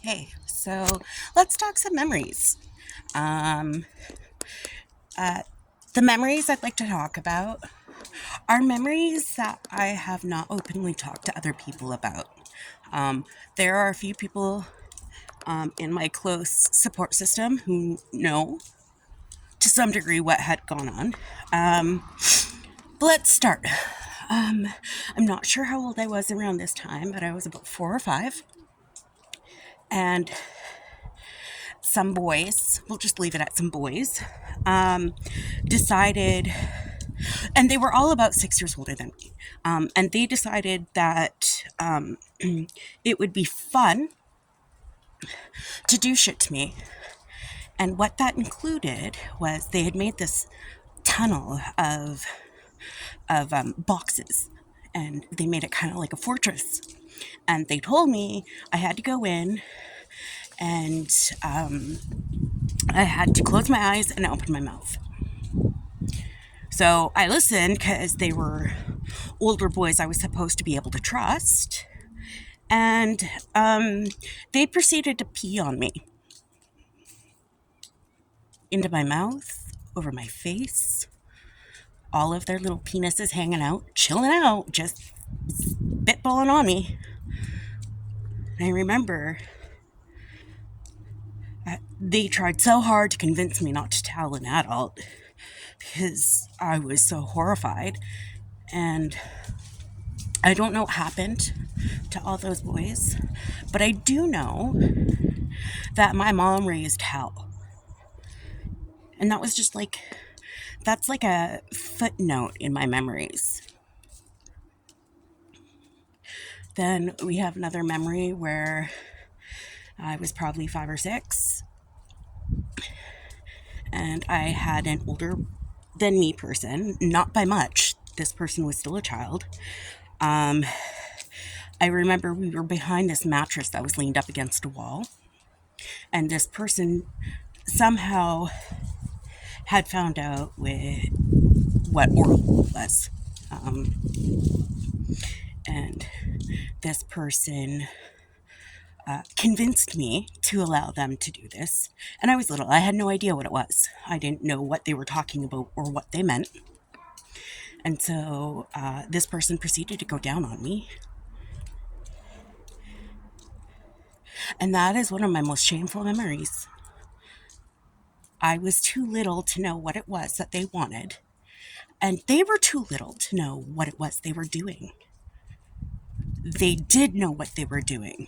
Hey, so let's talk some memories. Um, uh, the memories I'd like to talk about are memories that I have not openly talked to other people about. Um, there are a few people in my close support system who know to some degree what had gone on. But let's start. Um, I'm not sure how old I was around this time, but I was about 4 or 5. And some boys, we'll just leave it at some boys, decided, and they were all about 6 years older than me, and they decided that it would be fun to do shit to me. And what that included was they had made this tunnel of boxes, and they made it kind of like a fortress. And they told me I had to go in, and I had to close my eyes and open my mouth. So I listened because they were older boys I was supposed to be able to trust. And they proceeded to pee on me into my mouth, over my face, all of their little penises hanging out, chilling out, just spitballing on me. And I remember they tried so hard to convince me not to tell an adult because I was so horrified. And I don't know what happened to all those boys, but I do know that my mom raised hell. And that was just like, that's like a footnote in my memories. Then we have another memory where I was probably 5 or 6, and I had an older than me person, not by much. This person was still a child. I remember we were behind this mattress that was leaned up against a wall, and this person somehow had found out what oral was. And this person convinced me to allow them to do this. And I was little. I had no idea what it was. I didn't know what they were talking about or what they meant. And so this person proceeded to go down on me. And that is one of my most shameful memories. I was too little to know what it was that they wanted. And they were too little to know what it was they were doing. They did know what they were doing.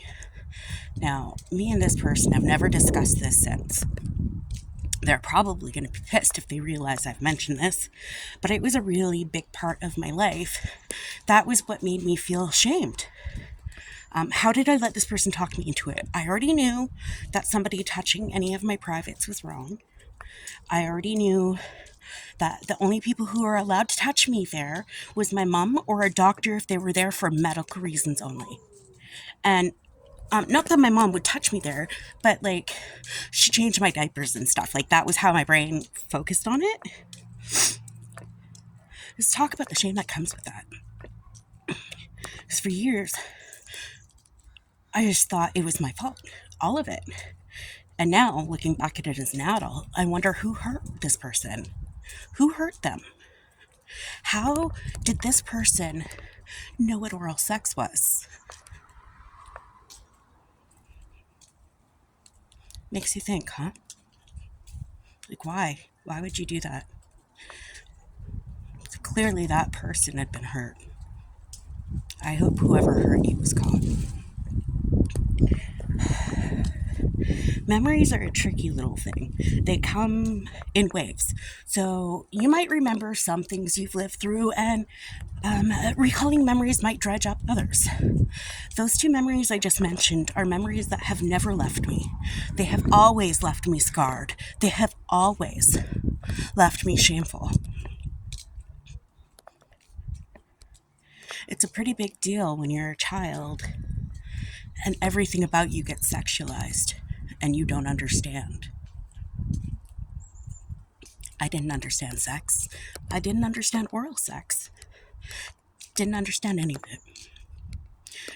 Now, me and this person have never discussed this since. They're probably going to be pissed if they realize I've mentioned this, but it was a really big part of my life. That was what made me feel ashamed. How did I let this person talk me into it? I already knew that somebody touching any of my privates was wrong. I already knew that the only people who were allowed to touch me there was my mom or a doctor if they were there for medical reasons only. And not that my mom would touch me there, but like she changed my diapers and stuff. Like that was how my brain focused on it. Let's talk about the shame that comes with that. Because for years, I just thought it was my fault, all of it. And now, looking back at it as an adult, I wonder who hurt this person. Who hurt them? How did this person know what oral sex was? Makes you think, huh? Like, why? Why would you do that? So clearly, that person had been hurt. I hope whoever hurt you was caught. Memories are a tricky little thing. They come in waves. So you might remember some things you've lived through, and recalling memories might dredge up others. Those two memories I just mentioned are memories that have never left me. They have always left me scarred. They have always left me shameful. It's a pretty big deal when you're a child and everything about you gets sexualized and you don't understand. I didn't understand sex. I didn't understand oral sex. Didn't understand any of it.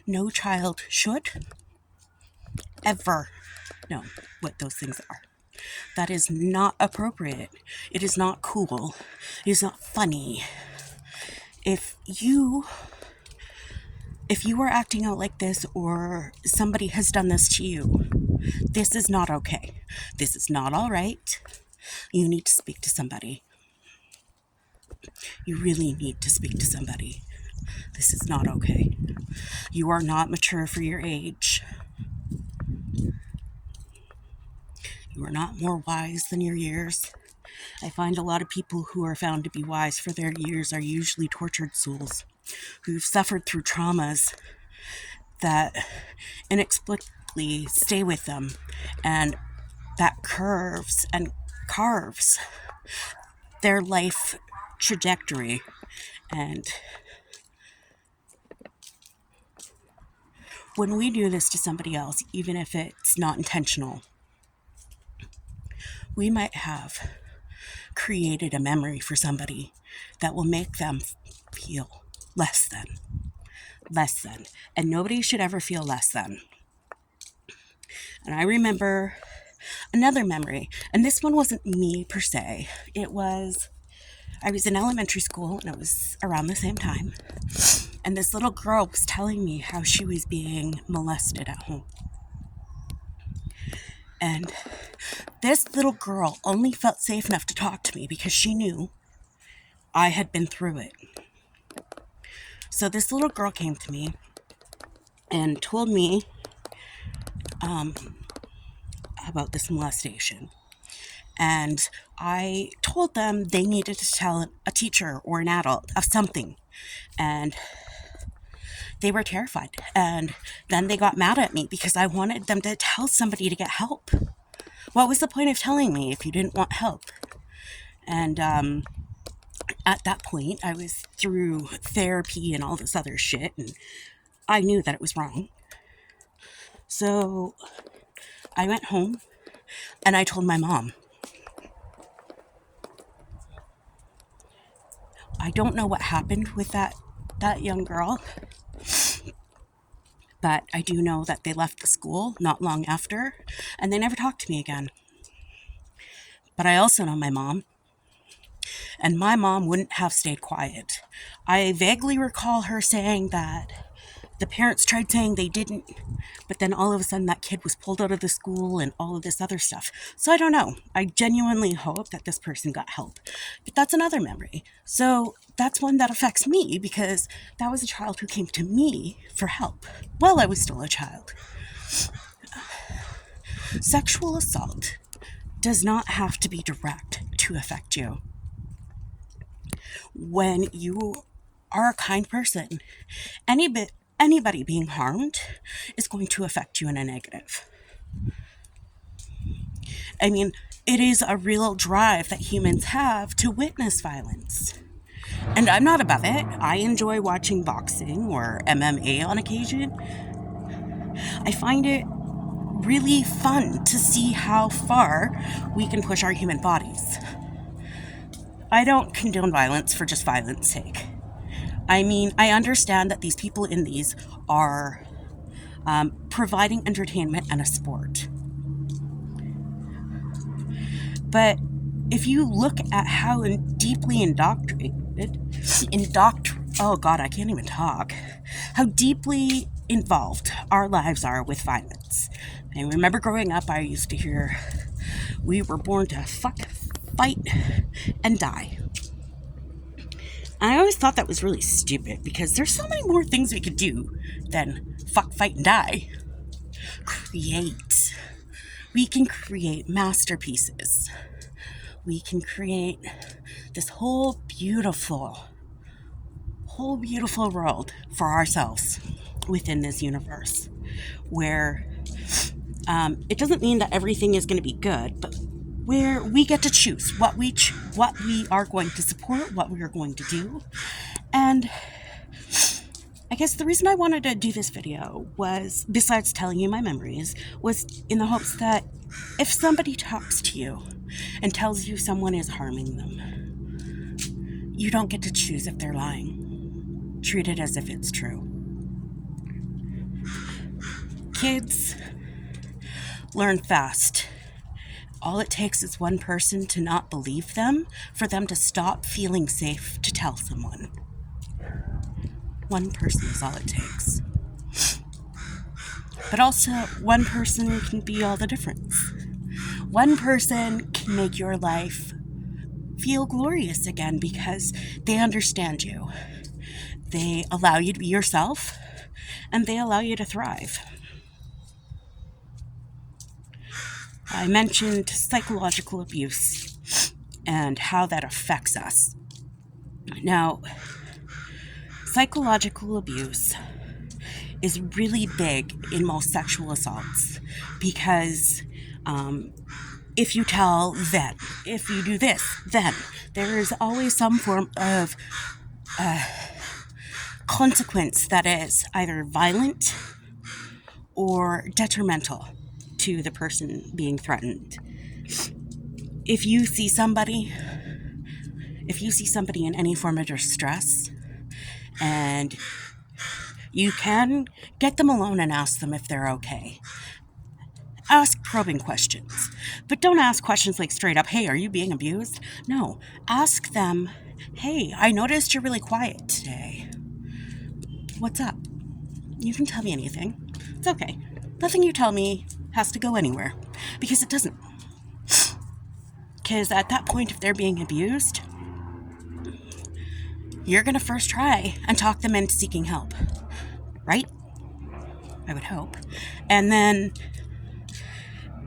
No child should ever know what those things are. That is not appropriate. It is not cool. It is not funny. If you are acting out like this, or somebody has done this to you, this is not okay. This is not all right. You need to speak to somebody. You really need to speak to somebody. This is not okay. You are not mature for your age. You are not more wise than your years. I find a lot of people who are found to be wise for their years are usually tortured souls who've suffered through traumas that inexplicably stay with them, and that curves and carves their life trajectory. And when we do this to somebody else, even if it's not intentional, we might have created a memory for somebody that will make them feel less than. And nobody should ever feel less than. And I remember another memory, and this one wasn't me per se. I was in elementary school, and it was around the same time. And this little girl was telling me how she was being molested at home. And this little girl only felt safe enough to talk to me because she knew I had been through it. So this little girl came to me and told me about this molestation. And I told them they needed to tell a teacher or an adult of something. And they were terrified. And then they got mad at me because I wanted them to tell somebody to get help. What was the point of telling me if you didn't want help? And at that point, I was through therapy and all this other shit, and I knew that it was wrong. So I went home and I told my mom. I don't know what happened with that young girl, but I do know that they left the school not long after, and they never talked to me again. But I also know my mom, and my mom wouldn't have stayed quiet. I vaguely recall her saying that the parents tried saying they didn't, but then all of a sudden that kid was pulled out of the school and all of this other stuff. So I don't know. I genuinely hope that this person got help. But that's another memory. So that's one that affects me because that was a child who came to me for help while I was still a child. Sexual assault does not have to be direct to affect you. When you are a kind person, anybody being harmed is going to affect you in a negative. I mean, it is a real drive that humans have to witness violence. And I'm not above it. I enjoy watching boxing or MMA on occasion. I find it really fun to see how far we can push our human bodies. I don't condone violence for just violence sake. I mean, I understand that these people in these are providing entertainment and a sport. But if you look at how deeply how deeply involved our lives are with violence. I remember growing up, I used to hear, we were born to fuck, fight, and die. And I always thought that was really stupid because there's so many more things we could do than fuck, fight, and die. Create. We can create masterpieces. We can create this whole beautiful world for ourselves within this universe where it doesn't mean that everything is going to be good, but where we get to choose what we are going to support, what we are going to do. And I guess the reason I wanted to do this video was, besides telling you my memories, was in the hopes that if somebody talks to you and tells you someone is harming them, you don't get to choose if they're lying. Treat it as if it's true. Kids, learn fast. All it takes is one person to not believe them for them to stop feeling safe to tell someone. One person is all it takes. But also, one person can be all the difference. One person can make your life feel glorious again because they understand you. They allow you to be yourself, and they allow you to thrive. I mentioned psychological abuse and how that affects us. Now, psychological abuse is really big in most sexual assaults because if you tell, then, if you do this, then, there is always some form of consequence that is either violent or detrimental to the person being threatened. If you see somebody in any form of distress, and you can get them alone and ask them if they're okay. Ask probing questions, but don't ask questions like straight up, hey, are you being abused? No, ask them, hey, I noticed you're really quiet today. What's up? You can tell me anything. It's okay. Nothing you tell me has to go anywhere, because it doesn't. Because at that point, if they're being abused, you're going to first try and talk them into seeking help, right? I would hope. And then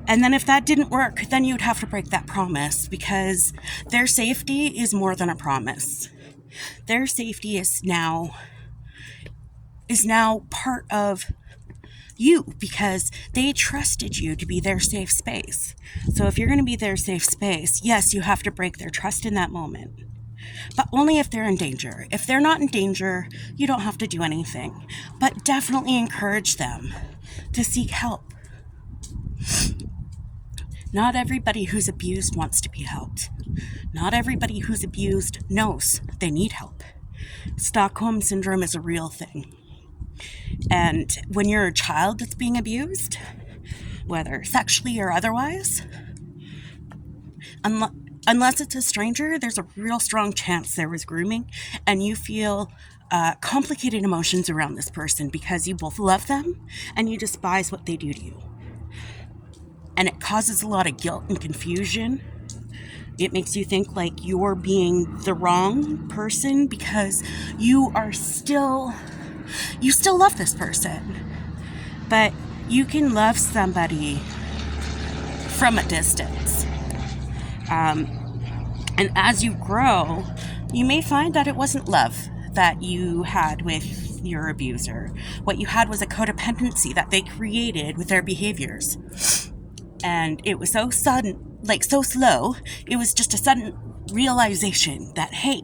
if that didn't work, then you'd have to break that promise, because their safety is more than a promise. Their safety is now part of you, because they trusted you to be their safe space. So if you're going to be their safe space, yes, you have to break their trust in that moment. But only if they're in danger. If they're not in danger, you don't have to do anything. But definitely encourage them to seek help. Not everybody who's abused wants to be helped. Not everybody who's abused knows they need help. Stockholm Syndrome is a real thing. And when you're a child that's being abused, whether sexually or otherwise, unless it's a stranger, there's a real strong chance there was grooming, and you feel complicated emotions around this person because you both love them and you despise what they do to you. And it causes a lot of guilt and confusion. It makes you think like you're being the wrong person because you still love this person. But you can love somebody from a distance. And as you grow, you may find that it wasn't love that you had with your abuser. What you had was a codependency that they created with their behaviors. And it was so sudden, like so slow, it was just a sudden realization that, hey,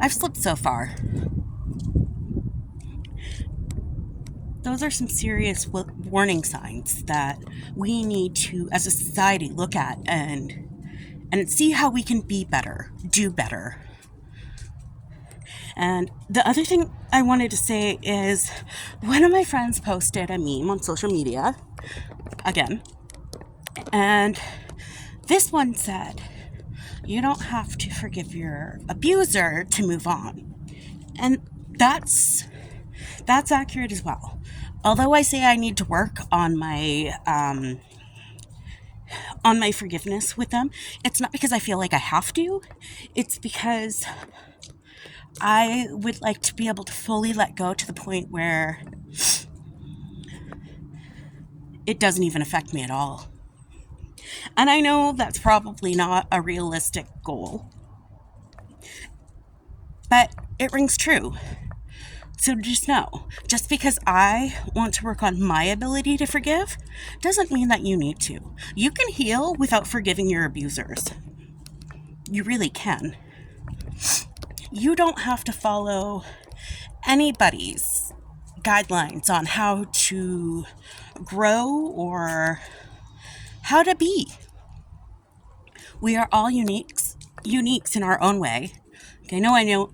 I've slipped so far. Those are some serious warning signs that we need to, as a society, look at and see how we can be better, do better. And the other thing I wanted to say is, one of my friends posted a meme on social media, again, and this one said, you don't have to forgive your abuser to move on. And that's accurate as well. Although I say I need to work on my forgiveness with them, it's not because I feel like I have to. It's because I would like to be able to fully let go to the point where it doesn't even affect me at all. And I know that's probably not a realistic goal, but it rings true. So just know, just because I want to work on my ability to forgive doesn't mean that you need to. You can heal without forgiving your abusers. You really can. You don't have to follow anybody's guidelines on how to grow or how to be. We are all uniques in our own way. Okay, I know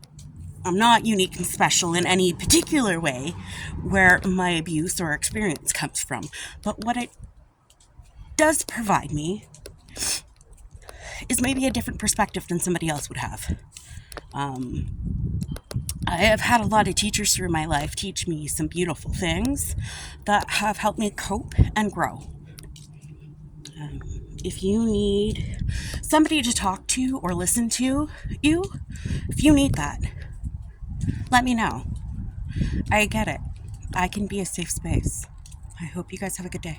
I'm not unique and special in any particular way where my abuse or experience comes from. But what does provide me is maybe a different perspective than somebody else would have. I have had a lot of teachers through my life teach me some beautiful things that have helped me cope and grow. If you need somebody to talk to or listen to you, if you need that, let me know. I get it. I can be a safe space. I hope you guys have a good day.